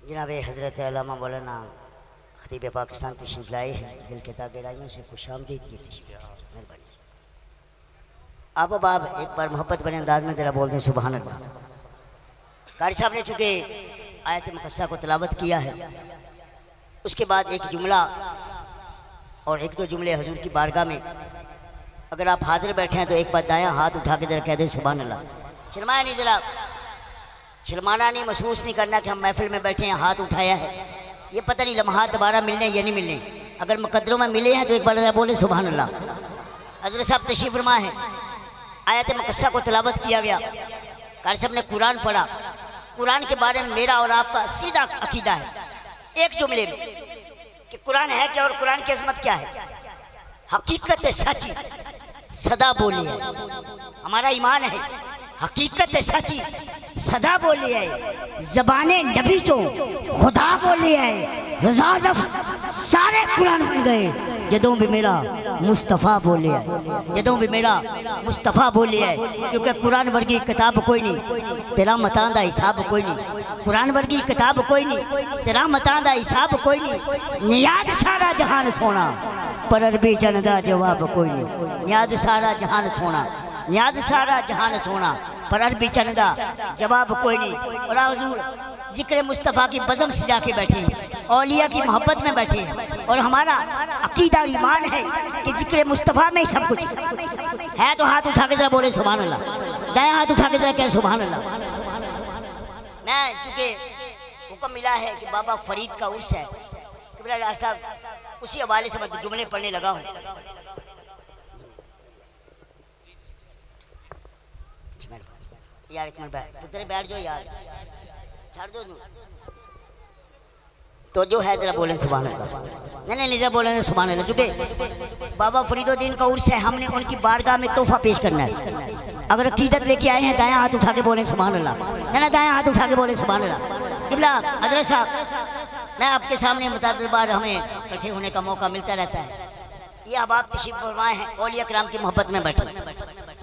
जनाब हज़रत अल्लामा मौलाना खतीब पाकिस्तान तशरीफ़ लाए हैं। दिल के तागेराइयों से खुशामदीद की मेहरबानी। आप एक बार मोहब्बत बने अंदाज में ज़रा बोल दें सुभान अल्लाह। कारी साहब ने चूँकि आयत मुकस्सा को तिलावत किया है, उसके बाद एक जुमला और एक दो जुमले हजूर की बारगाह में अगर आप हाजिर बैठे हैं तो एक बार दायां हाथ उठा के ज़रा कह दें सुभान अल्लाह। शर्माया नहीं, ज़रा शर्माना नहीं, महसूस नहीं करना कि हम महफिल में बैठे हैं, हाथ उठाया है। ये पता नहीं लम्हा दोबारा मिलने या नहीं मिलने। अगर मुकद्दरों में मिले हैं तो एक बार बोले सुभान अल्लाह। हज़रत साहब तशरीफ़ फरमा है, आयत मुकस्सा को तिलावत किया गया। कारी साहब ने कुरान पढ़ा। कुरान के बारे में मेरा और आपका सीधा अकीदा है एक जुमले में कि कुरान है क्या और कुरान की अज़मत क्या है। हकीकत सच्ची सदा बोली है, हमारा ईमान है। हकीकत सच्ची सदा बोली है, ज़बाने नबी जो खुदा बोली है। रज़ा नफ़्स सारे कुरान बन गए जदों भी मेरा मुस्तफ़ा बोले है, जदों भी मेरा मुस्तफ़ा बोले है। क्योंकि कुरान वर्गी किताब कोई नहीं, तेरा मतां दा हिसाब कोई नहीं। कुरान वर्गी किताब कोई नहीं, तेरा मतां दा हिसाब कोई नहीं। नियाज सारा जहान सोना पर अरबी जन दा जवाब कोई नहीं। नियाज सारा जहान सोना, नियाज सारा जहान सोना पर अरबी जन दा जवाब कोई नहीं। और हुजूर जिक्र मुस्तफ़ा की बज़म सजा के बैठे हैं, औलिया की मोहब्बत में बैठे हैं। और हमारा अकीदा और ईमान है कि जिक्र मुस्तफ़ा में ही सब कुछ है। तो हाथ उठा के जरा बोले सुभान अल्लाह। दायां हाथ उठा के जरा कहे सुभान अल्लाह। मैं चूँकि हुक्म मिला है कि बाबा फरीद का उर्स है, डॉक्टर साहब, उसी हवाले से मैं जुमले पढ़ने लगा हूँ। यार एक मिनट बैठ, तेरे बैठ जो यार, छाड़ दो तो जो है जरा बोलें सुभान अल्लाह। नहीं जरा बोलें सुभान अल्लाह। चूँकि बाबा फरीदुद्दीन का उर्स है, हमने उनकी बारगाह में तोहफा पेश करना है। अगर अकीदत लेके आए हैं दायां हाथ उठा के बोलें सुभान अल्लाह। ना दायां हाथ उठा के बोलें सुभान अल्लाह। किबला हज़रत साहब, मैं आपके सामने मुतअद्दिद बार हमें इकट्ठे होने का मौका मिलता रहता है। ये अहबाब तशरीफ़ फरमाए हैं, औलिया किराम की मोहब्बत में बैठे।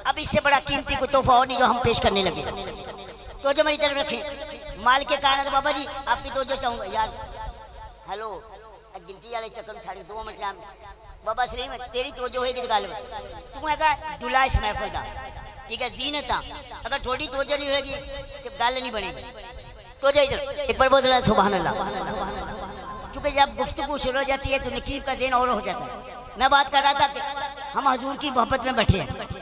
अब इससे बड़ा कीमती कोई तोहफा और नहीं जो हम पेश करने लगे। तो जो मेरी तरफ रखें माल के कारण बाबा जी आपकी तो जो चाहूँगा यार। हेलो गिनती वाले चक्कर छाड़ी 2 मिनट टाइम बाबा सलीम तेरी तो जो है गल तू है दुल्हा इस महफिल का, ठीक है, जीनत। अगर थोड़ी तोजो नहीं होगी तो गल नहीं बनेगी। तो जो इधर एक बार बोल सुभान अल्लाह। क्योंकि जब गुफ्तगू शुरू हो जाती है तो नकीब का ज़हन और हो जाता है। मैं बात कर रहा था कि हम हजूर की मोहब्बत में बैठे हैं।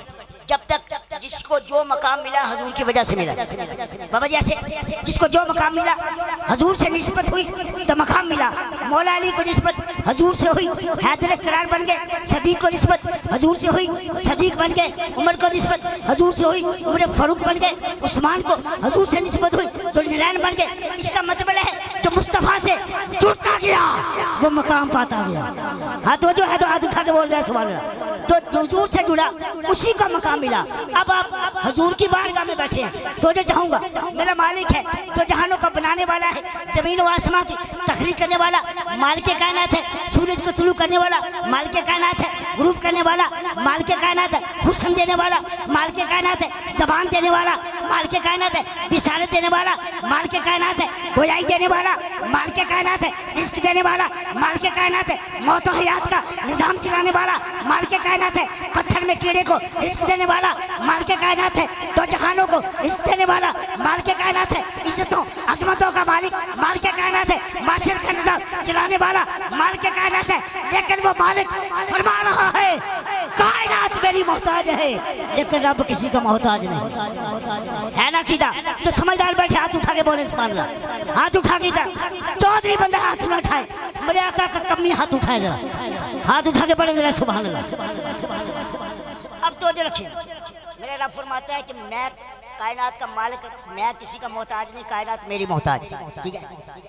जब तक जिसको जो मकाम मिला हजूर की वजह से मिला। बाबा जी ऐसे जिसको जो मकाम मिला हजूर से निस्बत हुई तो मकाम मिला। मौला अली को निस्बत हजूर से हुई, हैदर करार बन गए। सदीक को निस्बत हजूर से हुई, सदीक बन गए। उमर को निस्बत हजूर से हुई, उमर फारूक बन गए। उस्मान को हजूर से निस्बत हुई तो नैन बन गए। इसका मतलब है जो मुस्तफ़ा से जुड़ता गया वो मकाम पाता गया। हाथ जो है तो हाथ उठा के बोल रहे हैं सुभान अल्लाह। तो हजूर से जुड़ा उसी का मकाम मिला। अब आप हजूर की बारगाह में बैठे हैं तो जो चाहूँगा मेरा मालिक है तो जहानों का बनाने वाला है, ज़मीन व आसमां की तखलीक करने वाला मालिक कायनात है। सूरज को तुलू करने वाला मालिक कायनात है, गुरूब करने वाला मालिक कायनात है, हुस्न देने वाला मालिक कायनात है, ज़बान देने वाला मालिक कायनात है, बिसारत देने वाला मालिक कायनात है, गोयाई देने वाला मालिक कायनात है, रिज़्क़ देने वाला मालिक कायनात है, मौत व हयात का निज़ाम चलाने वाला मालिक कायनात है, पत्थर में कीड़े को रिज़्क़ देने वाला मालिक कायनात है, दो जहानों को रिज़्क़ देने वाला मालिक कायनात है, इज्जतों अज़मतों का मालिक मालिक कायनात है, माशर का निज़ाम चलाने वाला मालिक कायनात है। लेकिन वो मालिक फरमा रहा है कायनात मेरी मोहताज है लेकिन रब किसी का मोहताज नहीं है ना। कीदा तो समझदार बैठे हाथ उठा के बोले सुभान अल्लाह। हाथ उठा के चौधरी बंदा हाथ न उठाए, मेरे आका का कमी हाथ उठाए जरा, हाथ उठा के पढ़े जरा सुभान अल्लाह। अब तो रखिए मेरे रब फरमाता है कि मैं कायनात का मालिक, मैं किसी का मोहताज नहीं, कायनात मेरी मोहताज, ठीक है।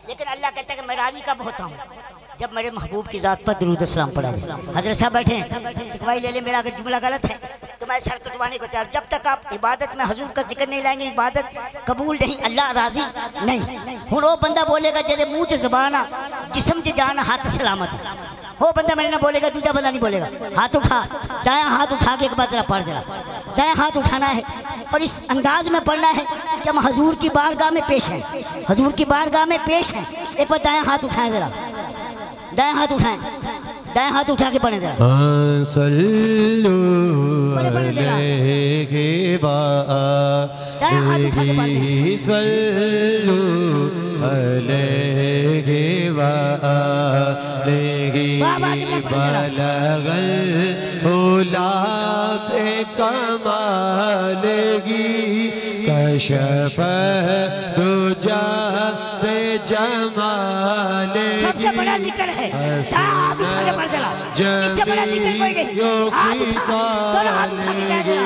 लेकिन अल्लाह कहता है कि मैं राजी कब होता हूँ जब मेरे महबूब की ज़ात पर दुरूद सलाम पढ़ा जाए। हज़रत साहब बैठे हैं, सिखवाई ले ले, मेरा अगर जुमला गलत है तो मैं सर कटवाने को तैयार। जब तक आप इबादत में हजूर का जिक्र नहीं लाएंगे इबादत कबूल नहीं, अल्लाह राजी नहीं। हूँ वो बंदा बोलेगा जेरे मुँह च ज़बान जिस्म च जान हाथ सलामत। हो बंदा मेरे ना बोलेगा, दूसरा बंदा नहीं बोलेगा। हाथ उठा, दाया हाथ उठा के एक बार जरा पढ़ जरा। दाया हाथ उठाना है और इस अंदाज में पढ़ना है कि हम हजूर की बारगाह में पेश हैं, हजूर की बारगाह में पेश हैं। एक बार दाया हाथ उठाएं जरा, दाया हाथ उठाएं, दाया हाथ उठा के पढ़े जरा। सल्लू अलैहि दाया हाथ उठा के पढ़ दे। सल्लू अलैहि बलगल हुला पे कमालगी कशफ दुजा पे जमालगी। सबसे बड़ा जिक्र है, हाथ उठा के पढ़ जरा। इससे बड़ा जिक्र कोई नहीं। हाथ उठा, दोनों हाथ उठा के कह जरा।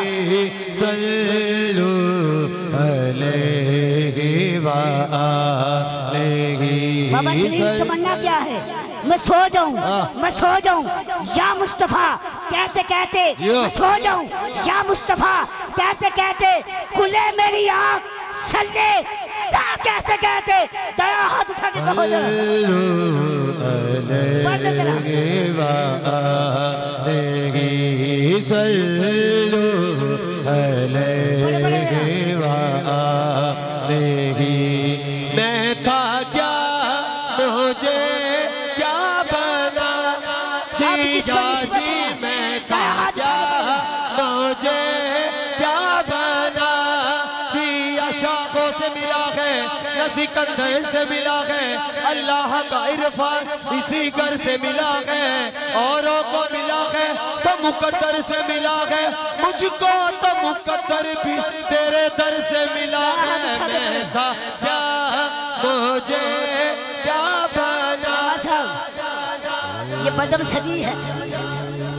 सल्लू अलैहि वालेहि। बाबा शरीफ तमन्ना क्या है? मैं सो जाऊं, मैं सो जाऊं या मुस्तफा कहते कहते मैं सो जाऊं या मुस्तफा कहते कहते खुले मेरी आँख सल्ले कहते कहते दया हाथ उठा के कहो जरा। सल्लू अलैहि वालेहि। मैं था क्या मुझे क्या बना दिया जी, मैं था क्या मुझे क्या बना दिया। शाखों से मिला है न सिकंदर से मिला है, अल्लाह का इरफान इसी घर से मिला है। औरों को मिला है तो मुकद्दर से मिला है, मुझको तो मुकद्दर भी तेरे दर से मिला है। मैं था क्या मुझे क्या बना। ये बज़म सदी है,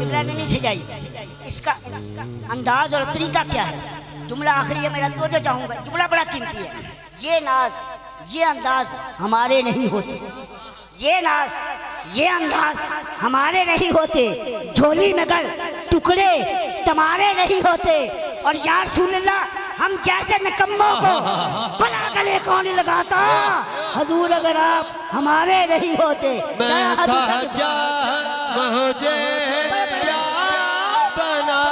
इमरान ने नहीं सजाई। इसका अंदाज और तरीका क्या है? जुमला आखिरी है मेरा, तो चाहूंगा। जुमला बड़ा कीमती है। ये नाज, ये अंदाज हमारे नहीं होते, ये नाज, ये अंदाज हमारे नहीं होते। झोली में गर टुकड़े तुम्हारे नहीं होते। और या रसूलल्लाह हम जैसे निकम्मों को भला गले कौन लगाता, हजूर अगर आप हमारे नहीं होते। मैं था क्या मुझे क्या बना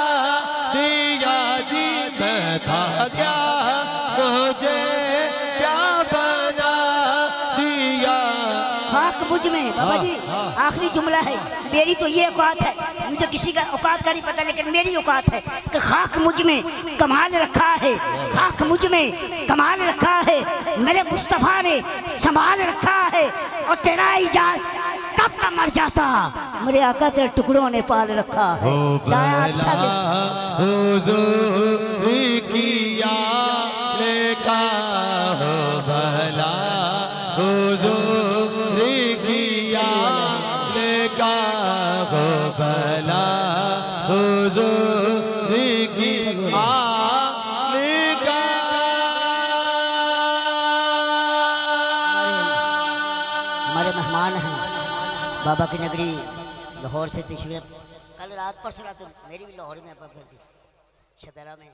दिया जी, मैं था क्या मुझे क्या बना दिया। खाक मुझ में बाबा जी आखिरी जुमला है। मेरी तो ये औकात है, मुझे किसी का औकात का नहीं पता, लेकिन मेरी औकात है कि खाक मुझ में कमाल रखा है, खाक मुझ में कमाल रखा है। मेरे मुस्तफ़ा ने संभाल रखा है। और तेरा इजाज कब का मर जाता, मेरे आका तेरे टुकड़ों ने पाल रखा है। हुजूरी किया लेका हो भला, हुजूरी किया लेका हो भला, हुजूरी किया लेका। हमारे मेहमान हैं बाबा की नगरी लाहौर से तशरीफ। कल रात परसों रात मेरी भी लाहौर में शदरा में